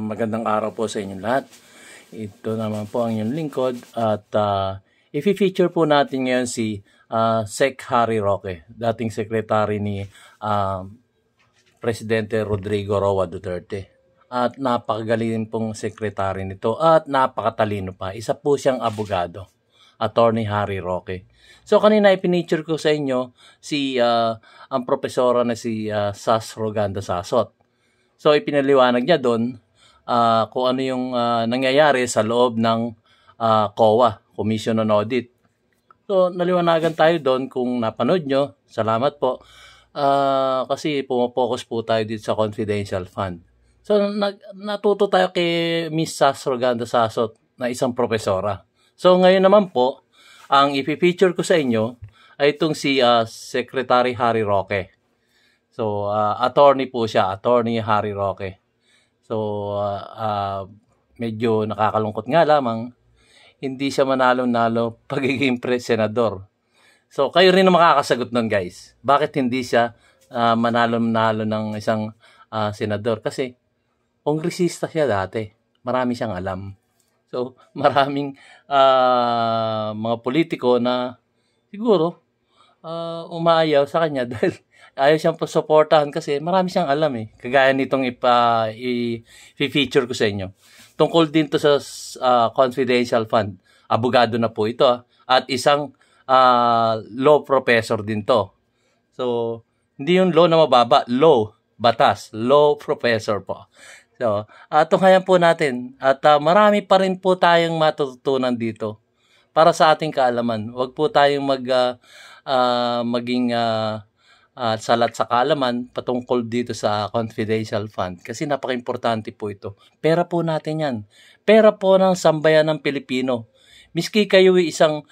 Magandang araw po sa inyong lahat. Ito naman po ang inyong lingkod at i-feature po natin ngayon si Sec. Harry Roque, dating sekretary ni Presidente Rodrigo Roa Duterte. At napakagaling pong sekretary nito at napakatalino pa. Isa po siyang abogado, Attorney Harry Roque. So kanina ipiniture ko sa inyo si ang profesora na si Sas Roganda Sasot. So ipinaliwanag niya doon kung ano yung nangyayari sa loob ng COA, Commission on Audit. So naliwanagan tayo doon kung napanood nyo. Salamat po. Kasi pumapokus po tayo dito sa confidential fund. So natuto tayo kay Miss Sas Roganda Sasot na isang profesora. So ngayon naman po, ang ipifeature ko sa inyo ay itong si Secretary Harry Roque. So, attorney po siya, Attorney Harry Roque. So, medyo nakakalungkot nga lamang, hindi siya manalo-nalo pagiging senador. So, kayo rin na makakasagot nun, guys. Bakit hindi siya manalo-nalo ng isang senador? Kasi, kongresista siya dati. Marami siyang alam. So, maraming mga politiko na siguro umaayaw sa kanya dahil ayaw siyang suportahan kasi marami siyang alam eh. Kagaya nitong i-feature ko sa inyo. Tungkol din to sa confidential fund. Abogado na po ito at isang law professor din to. So, hindi yung law na mababa, law, batas, law professor po. So, tunghayan po natin at marami pa rin po tayong matututunan dito para sa ating kaalaman. Huwag po tayong maging salat sa kaalaman patungkol dito sa confidential fund kasi napaka-importante po ito. Pera po natin yan. Pera po ng sambayan ng Pilipino. Miski kayo isang,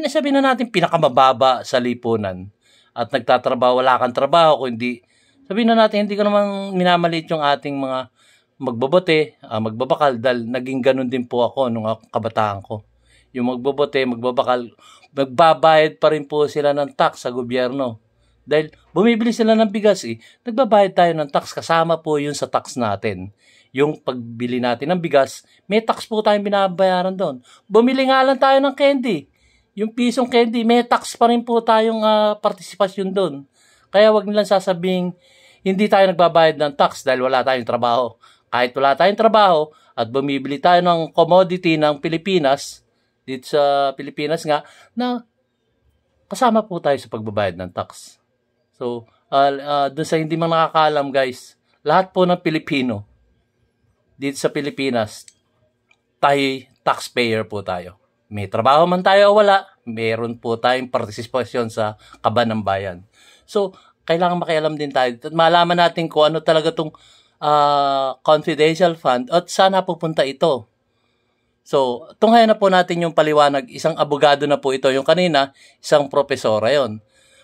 sabihin na natin pinakamababa sa lipunan at nagtatrabaho, wala kang trabaho, kundi sabihin na natin hindi ko naman minamaliit yung ating mga magbabote, magbabakal dahil naging ganun din po ako nung kabataan ko. Yung magbobote, magbabakal, magbabayad pa rin po sila ng tax sa gobyerno. Dahil bumibili sila ng bigas nagbabayad tayo ng tax, kasama po yun sa tax natin. Yung pagbili natin ng bigas, may tax po tayong binabayaran doon. Bumili nga lang tayo ng candy. Yung pisong candy, may tax pa rin po tayong partisipasyon doon. Kaya wag nilang sasabihin, hindi tayo nagbabayad ng tax dahil wala tayong trabaho. Kahit wala tayong trabaho at bumibili tayo ng commodity ng Pilipinas, dito sa Pilipinas nga, na kasama po tayo sa pagbabayad ng tax. So, doon sa hindi man nakakaalam guys, lahat po ng Pilipino, dito sa Pilipinas, tayo taxpayer po tayo. May trabaho man tayo o wala, meron po tayong partisipasyon sa kaban ng bayan. So, kailangan makialam din tayo at malaman natin kung ano talaga itong confidential fund at saan pupunta ito. So, tunghayan na po natin yung paliwanag. Isang abogado na po ito. Yung kanina, isang profesora yon.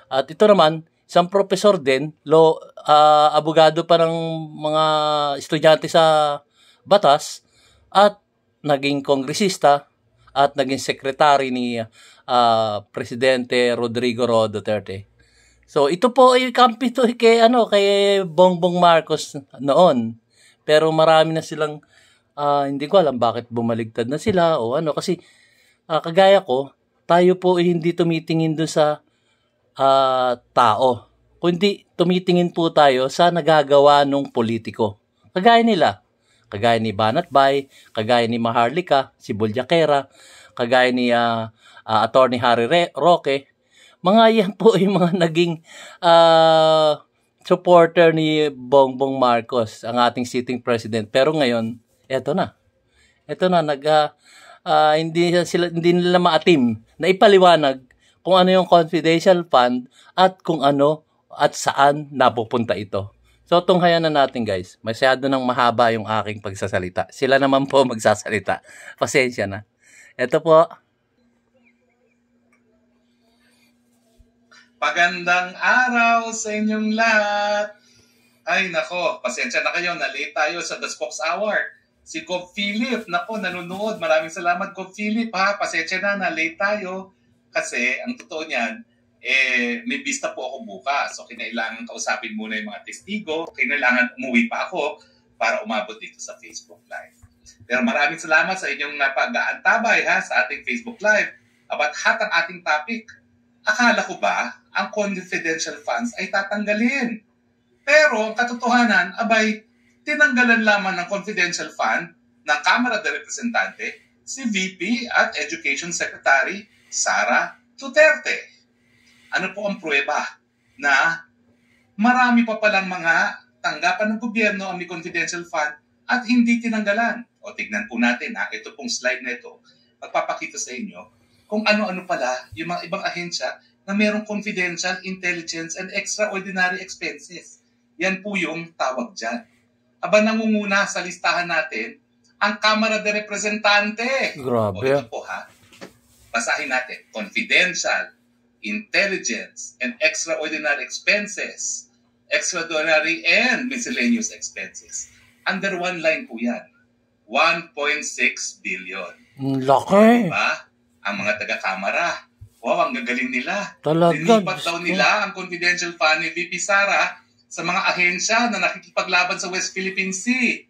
At ito naman, isang profesor din, abogado pa ng mga estudyante sa batas at naging kongresista at naging sekretary ni Presidente Rodrigo Roa Duterte. So, ito po ay kampi to kay Bongbong Marcos noon. Pero marami na silang hindi ko alam bakit bumaligtad na sila o kasi kagaya ko, tayo po ay hindi tumitingin doon sa tao, kundi tumitingin po tayo sa nagagawa ng politiko. Kagaya nila, kagaya ni Banat Bay, kagaya ni Maharlika, si Bolyakera, kagaya ni Attorney Harry Roque. Mga yan po ay mga naging supporter ni Bongbong Marcos, ang ating sitting president. Pero ngayon, eto na hindi nila maatim na ipaliwanag kung ano yung confidential fund at kung ano at saan napupunta ito. So tunghayan na natin guys. Masyado nang mahaba yung aking pagsasalita. Sila naman po magsasalita. Pasensya na. Ito po. Magandang araw sa inyong lahat. Ay nako, pasensya na kayo. Na-late tayo sa The Spokes Hour. Si Cobb Philip, nako, nanonood. Maraming salamat, Cobb Philip, ha. Pasensya na-late tayo. Kasi, ang totoo niyan, may vista po ako bukas. So, kinailangan kausapin muna yung mga testigo. Kinailangan umuwi pa ako para umabot dito sa Facebook Live. Pero maraming salamat sa inyong pag-aantabay sa ating Facebook Live about ang ating topic. Akala ko ba ang confidential funds ay tatanggalin? Pero ang katotohanan, tinanggalan lamang ng confidential fund ng Kamara de Representante si VP at Education Secretary Sara Duterte. Ano po ang pruweba na marami pa palang mga tanggapan ng gobyerno ang may confidential fund at hindi tinanggalan? O tignan po natin ito pong slide na ito, magpapakita sa inyo kung ano-ano pala yung mga ibang ahensya na mayroong confidential, intelligence, and extraordinary expenses. Yan po yung tawag dyan. Nangunguna sa listahan natin ang Kamara de Representante. Grabe. O ito po basahin natin. Confidential, intelligence, and extraordinary expenses. Extraordinary and miscellaneous expenses. Under one line po yan. 1.6 billion. Laki. Diba? Ang mga taga-kamara. Wow, ang gagaling nila. Talaga. Linipat daw nila ang confidential fund ni VP Sara sa mga ahensya na nakikipaglaban sa West Philippine Sea.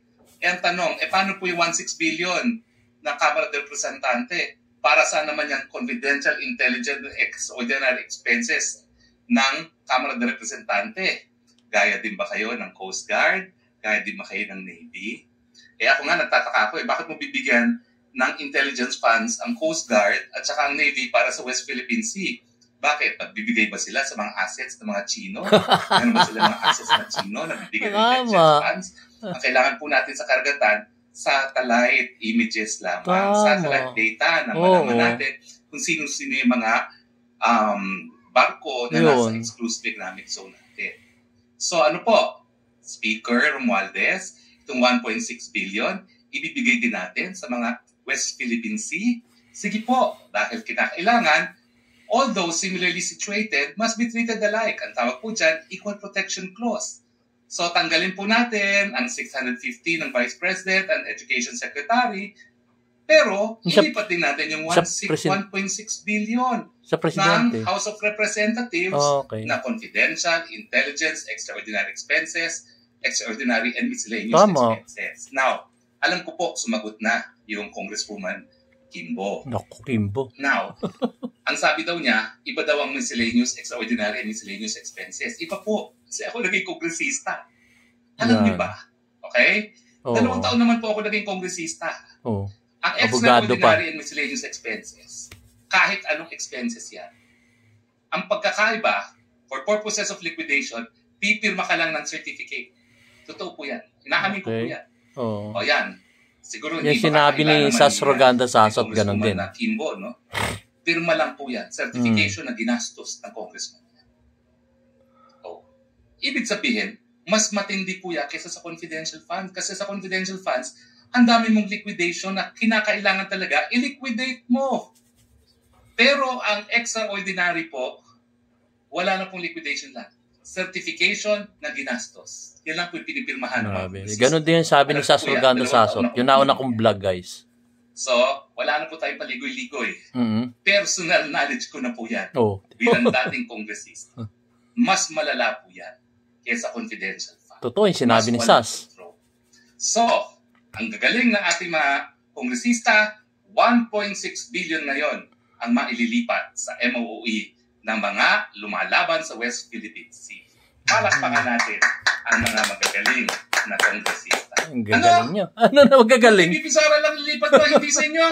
Ang tanong, paano po yung 1.6 billion ng Kamara de Representante? Para saan naman yung confidential, intelligent, extraordinary expenses ng Kamara de Representante? Gaya din ba kayo ng Coast Guard? Gaya din ba kayo ng Navy? Ako nga nagtataka ako, bakit mo bibigyan ng intelligence funds ang Coast Guard at saka ang Navy para sa West Philippine Sea? Bakit? Nagbibigay ba sila sa mga assets ng mga Chino? Meron ba sila mga assets ng Chino na bibigyan ng intelligence funds? Ang kailangan po natin sa karagatan, satellite images lamang, satellite data na malaman natin kung sino-sino yung mga barko na nasa exclusive economic zone natin. So ano po? Speaker Romualdez, itong 1.6 billion, ibibigay din natin sa mga West Philippine Sea. Sige po, dahil kinakailangan, although similarly situated, must be treated alike. Ang tawag po dyan, Equal Protection Clause. So tanggalin po natin ang 650 ng Vice President and Education Secretary, pero ilipat din natin yung 1.6 billion ng House of Representatives na confidential, intelligence, extraordinary expenses, extraordinary and miscellaneous expenses. Now, alam ko po, sumagot na yung Congresswoman Kimbo. Naku, Kimbo. Now, ang sabi daw niya, iba daw ang miscellaneous, extraordinary and miscellaneous expenses. Iba po. Kasi ako naging kongresista. Alam niyo ba? Okay? 2 taon naman po ako naging kongresista. Ang extraordinary and miscellaneous expenses, kahit anong expenses yan, ang pagkakaiba, for purposes of liquidation, pipirma ka lang ng certificate. Totoo po yan. Inaamin ko po yan. O yan. Siguro yung sinabi ni Sas Roganda Sasot, ganun din. Kimbo, no? Pirma lang po yan. Certification na ginastos ng congressman. Ibig sabihin, mas matindi po yan kaysa sa confidential fund. Kasi sa confidential funds, ang dami mong liquidation na kinakailangan talaga, i-liquidate mo. Pero ang extraordinary po, wala na pong liquidation lang. Certification na ginastos. Yan lang po yung pinipirmahan. Ganon din yung sabi ni Sas Roganda Sasot. Yung nauna kong vlog, guys. So, wala na po tayong paligoy-ligoy. Personal knowledge ko na po yan. Bilang dating kongresista. Mas malala po yan kaysa confidential fund. Totoo yung sinabi ni Sas. So, ang gagaling ng ating mga kongresista, 1.6 billion ngayon ang maililipat sa MOOE ng mga lumalaban sa West Philippine Sea. Palakpakan natin ang mga magagaling na kongresista. Ang gagaling nyo. Ano na magagaling? Hindi Sara lang lilipat ba, hindi sa inyo?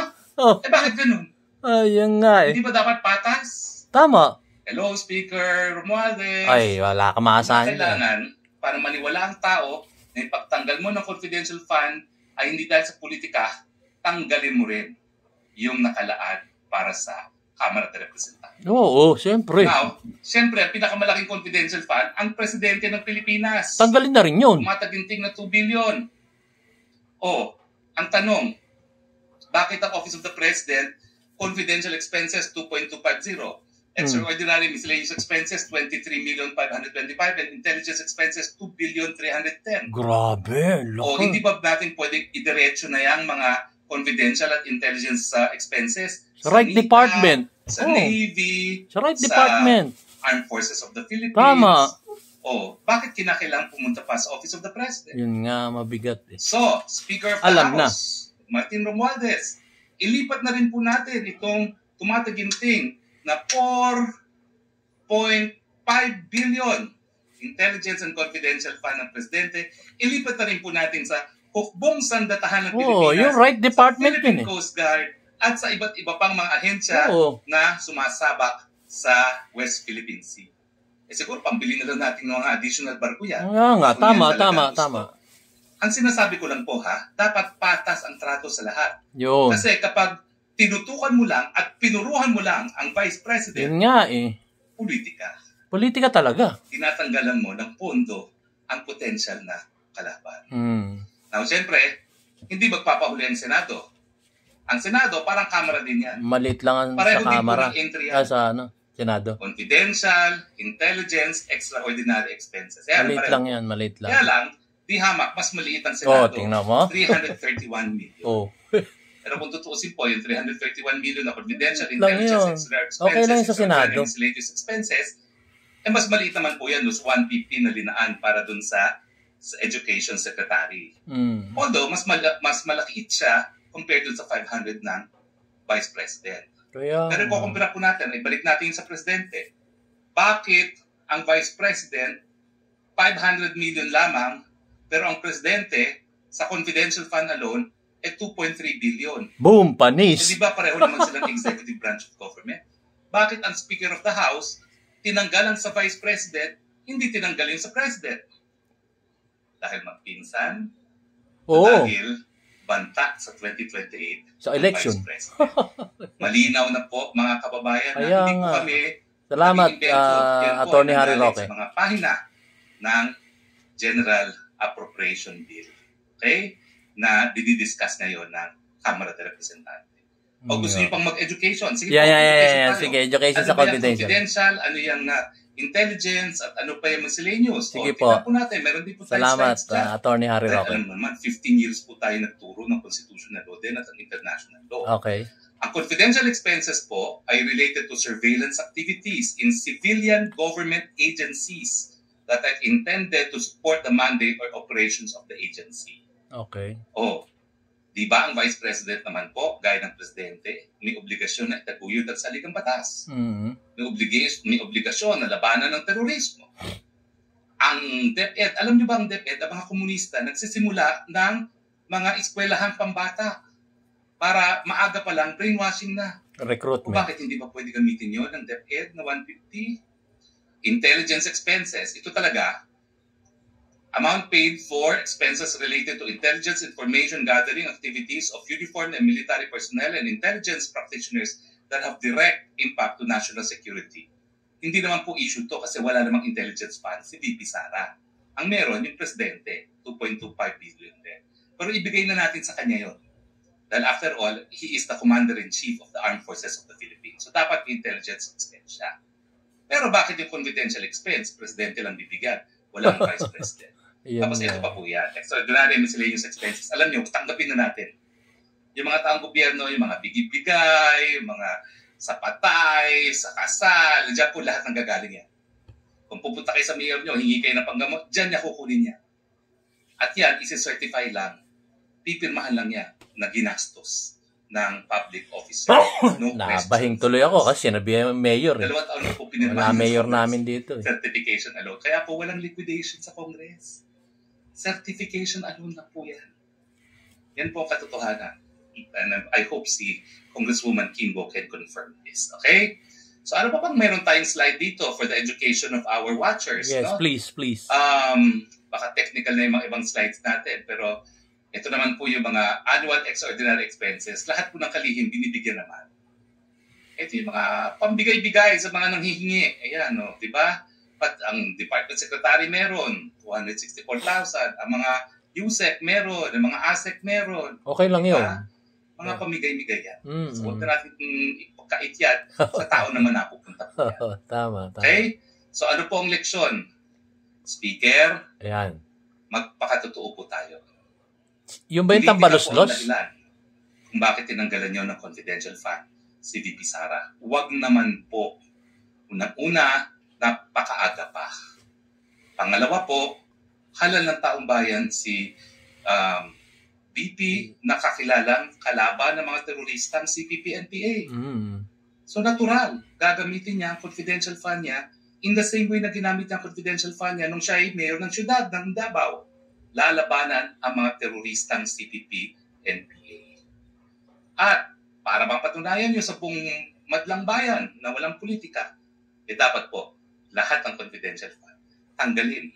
Bakit ganun? Ayun nga Hindi ba dapat patas? Tama. Hello, Speaker Romualdez. Ay, wala ka maasahan. Kailangan, para maniwala ang tao na ipagtanggal mo ng confidential fund ay hindi dahil sa politika, tanggalin mo rin yung nakalaan para sa Kamara de Representante. Oo, siyempre. Now, siyempre, ang pinakamalaking confidential fund, ang Presidente ng Pilipinas. Tanggalin na rin yun. Mataginting na 2 billion. Ang tanong, bakit ang Office of the President, confidential expenses 2.250? Extraordinary miscellaneous expenses, 23,525,000 and intelligence expenses, 2,310,000. Grabe, laki. Hindi ba natin pwedeng idiretso na yung mga confidential at intelligence expenses? Sa right NICA, department. Sa Navy. Sa right department. Armed Forces of the Philippines. Tama. bakit kinakailangan pumunta pa sa Office of the President? Yun nga, mabigat eh. So, Speaker of the House, Martin Romualdez, ilipat na rin po natin itong tumataginting na 4.5 billion Intelligence and Confidential Fund ng Presidente. Ilipat na rin po natin sa hukbong sandatahan ng Pilipinas, yung right department sa Philippine Coast Guard, at sa iba't iba pang mga ahensya na sumasabak sa West Philippine Sea. Siguro pambili na lang natin ng mga additional barko yan. Tama. Ang sinasabi ko lang po dapat patas ang trato sa lahat. Yun. Kasi kapag tinutukan mo lang at pinuruhan mo lang ang Vice President, yun nga eh. Politika talaga. Tinatanggalan mo ng pondo ang potential na kalaban. Now, siyempre, hindi magpapahuli ang Senado. Ang Senado, parang kamera din yan. Maliit lang pareho sa kamera. Sa Senado. Confidential, intelligence, extraordinary expenses. Maliit lang. Kaya lang, di hamak, mas maliit ang Senado. Tingnan mo. 331 million. Pero kung tutuusin po, yung 331 million na confidential, intelligence, extraordinary expenses, okay lang yung sa Senado. Miscellaneous expenses, mas maliit naman po yan, those 150 na linaan para dun sa Education Secretary. Although, mas malakiit siya compared dun sa 500 ng Vice President. Pero kung kumpira po natin, ibalik natin sa Presidente. Bakit ang Vice President 500 million lamang, pero ang Presidente sa confidential fund alone 2.3 billion? Boom! Panis! Di ba pareho naman silang executive branch of government? Bakit ang Speaker of the House tinanggalan sa Vice President, hindi tinanggalin sa President? Dahil magpinsan? Dahil banta sa 2028 sa election. Malinaw na po mga kababayan na hindi po kami salamat Attorney Harry Roque sa mga pahina ng General Appropriation Bill. Okay? Na didiscuss ngayon ng Kamara de Representante. O gusto niyo pang mag-education? Sige, Sige, education sa confidential. Ano yung intelligence at ano pa yung miscellaneous. Sige po. Po natin. Meron din po tayo salamat, Attorney Harry Roque. Alam naman, 15 years po tayo nagturo ng constitutional law din at ang international law. Okay. Ang confidential expenses po ay related to surveillance activities in civilian government agencies that are intended to support the mandate or operations of the agency. Okay. Di ba ang Vice President naman po, gaya ng Presidente, may obligasyon na itaguyod ang saligang batas. May obligasyon na labanan ng terorismo. Ang DepEd, alam niyo ba ang DepEd, ang mga komunista, nagsisimula ng mga eskwelahan pambata para maaga pa lang brainwashing na. Recruitment. Bakit hindi ba pwede gamitin yun ng DepEd na 150? Intelligence expenses, ito talaga, amount paid for expenses related to intelligence information gathering activities of uniformed and military personnel and intelligence practitioners that have direct impact to national security. Hindi naman po issue to kasi wala namang intelligence fund si VP Sara. Ang meron yung Presidente, 2.25 billion din. Pero ibigay na natin sa kanya yun. Dahil after all, he is the Commander-in-Chief of the Armed Forces of the Philippines. So dapat intelligence expense siya. Pero bakit yung confidential expense, Presidente lang bibigyan, walang Vice President? Tapos ito pa po yan. Extraordinary miscellaneous expenses. Alam nyo, tanggapin na natin. Yung mga taong gobyerno, yung mga bigibigay, yung mga sa patay, sa kasal, dyan po lahat ng gagaling yan. Kung pupunta kayo sa mayor nyo, hingi kayo ng panggamot, dyan niya kukunin niya. At yan, isi-certify lang. Pipirmahan lang niya na ginastos ng public officer. No nabahing tuloy ako kasi sinabi yung mayor. 2 taon na po pinirmahan. Wala mayor namin dito. Certification alone. Kaya po walang liquidation sa Congress. Certification alone na po yan. Yan po ang katotohanan. And I hope si Congresswoman Kimbo can confirm this. Okay? So ano pa bang meron tayong slide dito for the education of our watchers? Yes, no? please. Baka technical na yung mga ibang slides natin. Pero ito naman po yung mga annual extraordinary expenses. Lahat po ng kalihim binibigyan naman. Ito yung mga pambigay-bigay sa mga nanghihingi. Ayan, no? Diba? Ang Department Secretary meron, 264,000. Ang mga USEC meron, ang mga ASEC meron. Okay lang yun. Mga pamigay-migay yan. So, huwag na natin ipagkait yan sa tao naman napupunta po yan. Tama. Okay? So, ano po ang leksyon? Speaker, ayan. Magpakatotoo po tayo. Yung ba yung tambalos-los? Kung bakit tinanggalan nyo ng confidential fund si VP Sara. Huwag naman po. Unang-una, napakaaga pa. Pangalawa po, halal ng taong bayan si BP na kakilalang kalaban ng mga teroristang CPP-NPA. So natural, gagamitin niya ang confidential fund niya in the same way na ginamit niya ang confidential fund niya nung siya ay mayor ng syudad ng Davao. Lalabanan ang mga teroristang CPP-NPA. At para bang patunayan nyo sa buong madlang bayan na walang politika, dapat po lahat ng confidential fund tanggalin.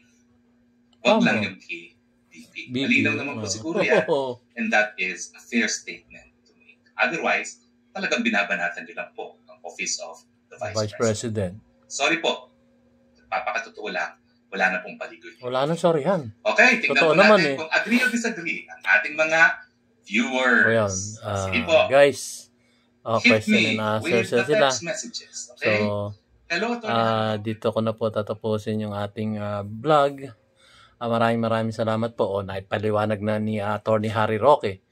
Huwag lang yung kay BP. Malinaw naman po siguro yan. And that is a fair statement to make. Otherwise, talagang binabanatan nyo lang po ang Office of the Vice President. Sorry po. Papakatotoo lang. Wala na pong paligoy. Wala nang sorryhan. Okay, tingnan po natin kung agree or disagree ang ating mga viewers. Sige po. Guys, hit question me and answer with the sila. text messages. Okay? So, hello, dito ko na po tatapusin yung ating vlog. Maraming salamat po. Naipaliwanag na ni Attorney Harry Roque.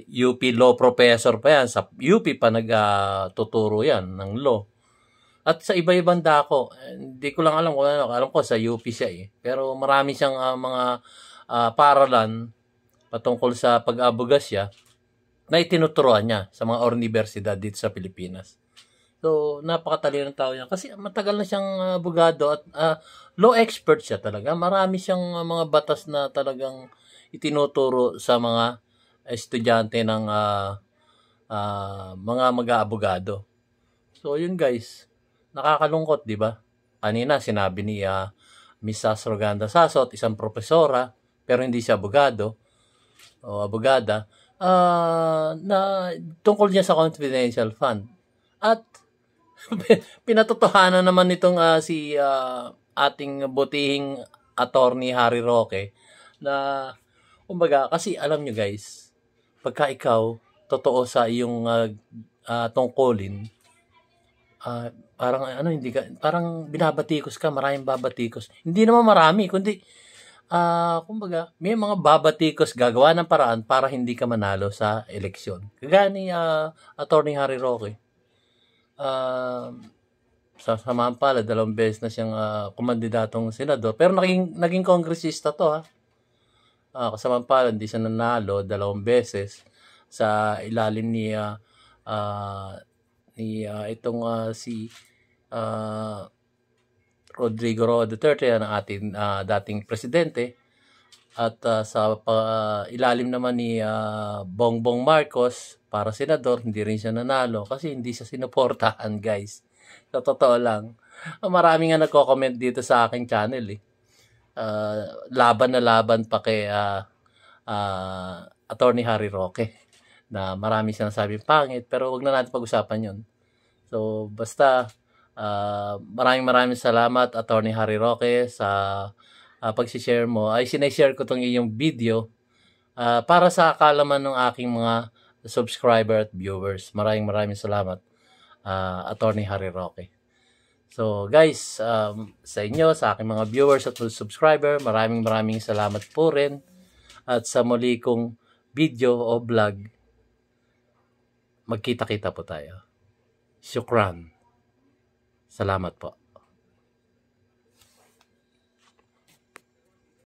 UP Law Professor pa yan. Sa UP pa nagtuturo yan ng law. At sa iba-ibang dako, hindi ko lang alam kung ano. Alam ko sa UP siya Pero marami siyang mga paralan patungkol sa pag-abogasya na itinuturuan niya sa mga universidad dito sa Pilipinas. So, napakatalino ng tao niya. Kasi matagal na siyang abogado at law expert siya talaga. Marami siyang mga batas na talagang itinuturo sa mga estudyante ng mga mag-aabogado. So, yun guys. Nakakalungkot, di ba? Kanina, sinabi ni Miss Astroganda Sasot, isang profesora, pero hindi siya abogado o abogada, na tungkol niya sa confidential fund. At pinatotohanan naman nitong si ating butihing Attorney Harry Roque na, kumbaga, kasi alam nyo guys, pagka ikaw, totoo sa iyong tungkulin, parang hindi ka, parang binabatikos ka, maraming babatikos. Hindi naman marami, kundi kumbaga, may mga babatikos gagawa ng paraan para hindi ka manalo sa eleksyon. Kagaya ni Attorney Harry Roque. Sa samahan pala, 2 beses na siyang kumandidatong senador. Pero naging kongresista to kasamahan pala, hindi siya nanalo 2 beses sa ilalim ni si Rodrigo Roa Duterte, ang ating dating presidente. At sa ilalim naman ni Bongbong Marcos para senador, hindi rin siya nanalo kasi hindi siya sinuportahan guys. Sa totoo lang. Marami nga nagko-comment dito sa aking channel laban na laban pa kay Attorney Harry Roque na marami siyang sabing pangit, pero wag na natin pag-usapan yun. So basta maraming salamat Attorney Harry Roque sa pag-share mo. Ay sinashare ko tong iyong video para sa kaalaman ng aking mga subscriber at viewers. Maraming salamat Attorney Harry Roque. So guys, sa inyo, sa aking mga viewers at subscriber, maraming salamat po rin. At sa muli kong video o vlog, magkita-kita po tayo. Shukran. Salamat po.